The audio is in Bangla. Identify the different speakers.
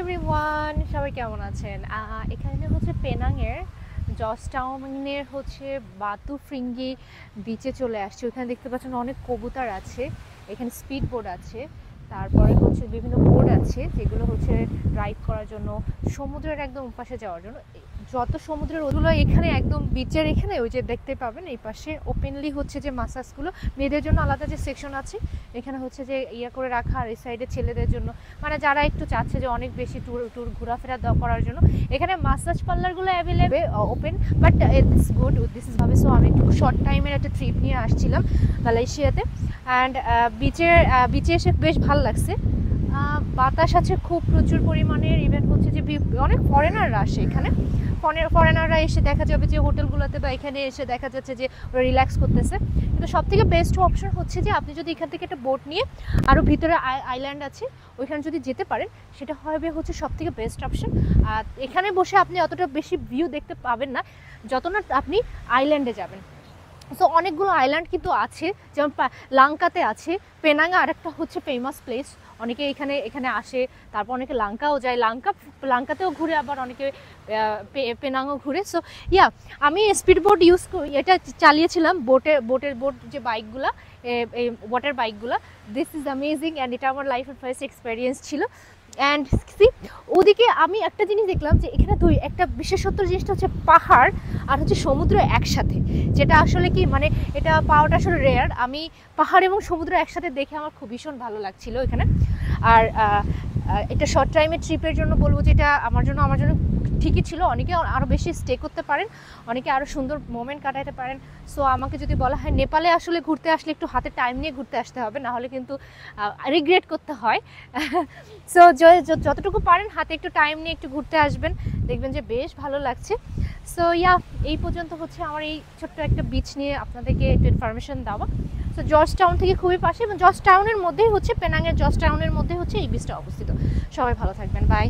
Speaker 1: এভরিওয়ান, সবাই কেমন আছেন? এখানে হচ্ছে পেনাংয়ের জর্জ টাউনের হচ্ছে বাতু ফ্রিঙ্গি বিচে চলে আসছে। ওখানে দেখতে পাচ্ছেন অনেক কবুতর আছে, এখানে স্পিড বোট আছে, তারপরে হচ্ছে বিভিন্ন বোট আছে যেগুলো হচ্ছে রাইড করার জন্য, সমুদ্রের একদম পাশে যাওয়ার জন্য। যত সমুদ্রের ওগুলো এখানে একদম বিচের এখানে ওই যে দেখতে পাবেন এই পাশে ওপেনলি হচ্ছে যে মাসাজগুলো, মেয়েদের জন্য আলাদা যে সেকশন আছে এখানে হচ্ছে যে ইয়ে করে রাখা, আর এই সাইডে ছেলেদের জন্য, মানে যারা একটু চাচ্ছে যে অনেক বেশি ট্যুর ঘোরাফেরা করার জন্য এখানে মাসাজ পার্লারগুলো available open. But it's good, this is ভাবে। সো আমি একটু শর্ট টাইমের একটা ট্রিপ নিয়ে আসছিলাম মালয়েশিয়াতে, অ্যান্ড বিচে এসে বেশ ভালো লাগছে। বাতাস আছে খুব প্রচুর পরিমাণের, ইভেন হচ্ছে যে অনেক ফরেনাররা আসে এখানে। ফরেনাররা এসে দেখা যাবে যে হোটেলগুলোতে বা এখানে এসে দেখা যাচ্ছে যে ওরা রিল্যাক্স করতেছে। কিন্তু সবথেকে বেস্ট অপশন হচ্ছে যে আপনি যদি এখান থেকে একটা বোট নিয়ে আরও ভিতরে আইল্যান্ড আছে ওইখানে যদি যেতে পারেন, সেটা হবে হচ্ছে সবথেকে বেস্ট অপশন। আর এখানে বসে আপনি অতটা বেশি ভিউ দেখতে পাবেন না যত না আপনি আইল্যান্ডে যাবেন। সো অনেকগুলো আইল্যান্ড কিন্তু আছে, যেমন লাঙ্কাতে আছে, পেনাঙ্গা আরেকটা হচ্ছে ফেমাস প্লেস, অনেকে এখানে আসে, তারপর অনেকে লাঙ্কাও যায়, লাঙ্কাতেও ঘুরে, আবার অনেকে পেনাঙ্গও ঘুরে। সো আমি স্পিড বোট এটা চালিয়েছিলাম, বোট যে বাইকগুলা, এই ওয়াটার বাইকগুলা। দিস ইজ অ্যামেজিং, অ্যান্ড এটা আমার লাইফের ফার্স্ট এক্সপিরিয়েন্স ছিল। অ্যান্ড ওদিকে আমি একটা জিনিস দেখলাম যে এখানে একটা বিশেষত্ব জিনিসটা হচ্ছে পাহাড় আর হচ্ছে সমুদ্র একসাথে, যেটা আসলে কি মানে এটা পাওয়াটা আসলে রেয়ার। আমি পাহাড় এবং সমুদ্র একসাথে দেখে আমার খুব ভীষণ ভালো লাগছিল এখানে। আর এটা শর্ট টাইমের ট্রিপের জন্য বলবো যে এটা আমার জন্য ঠিকই ছিল। অনেকে আরও বেশি স্টে করতে পারেন, অনেকে আরও সুন্দর মোমেন্ট কাটাতে পারেন। সো আমাকে যদি বলা হয় নেপালে আসলে ঘুরতে আসলে একটু হাতে টাইম নিয়ে ঘুরতে আসতে হবে, নাহলে কিন্তু রিগ্রেট করতে হয়। সো যতটুকু পারেন হাতে একটু টাইম নিয়ে একটু ঘুরতে আসবেন, দেখবেন যে বেশ ভালো লাগছে। সো এই পর্যন্ত হচ্ছে আমার এই ছোট্ট একটা বিচ নিয়ে আপনাদেরকে একটু ইনফরমেশন দেওয়া। সো জর্জ টাউন থেকে খুবই পাশে, এবং জর্জ টাউনের মধ্যেই হচ্ছে পেনাংয়ের জর্জ টাউনের মধ্যে হচ্ছে এই বিচটা অবস্থিত। সবাই ভালো থাকবেন, বাই।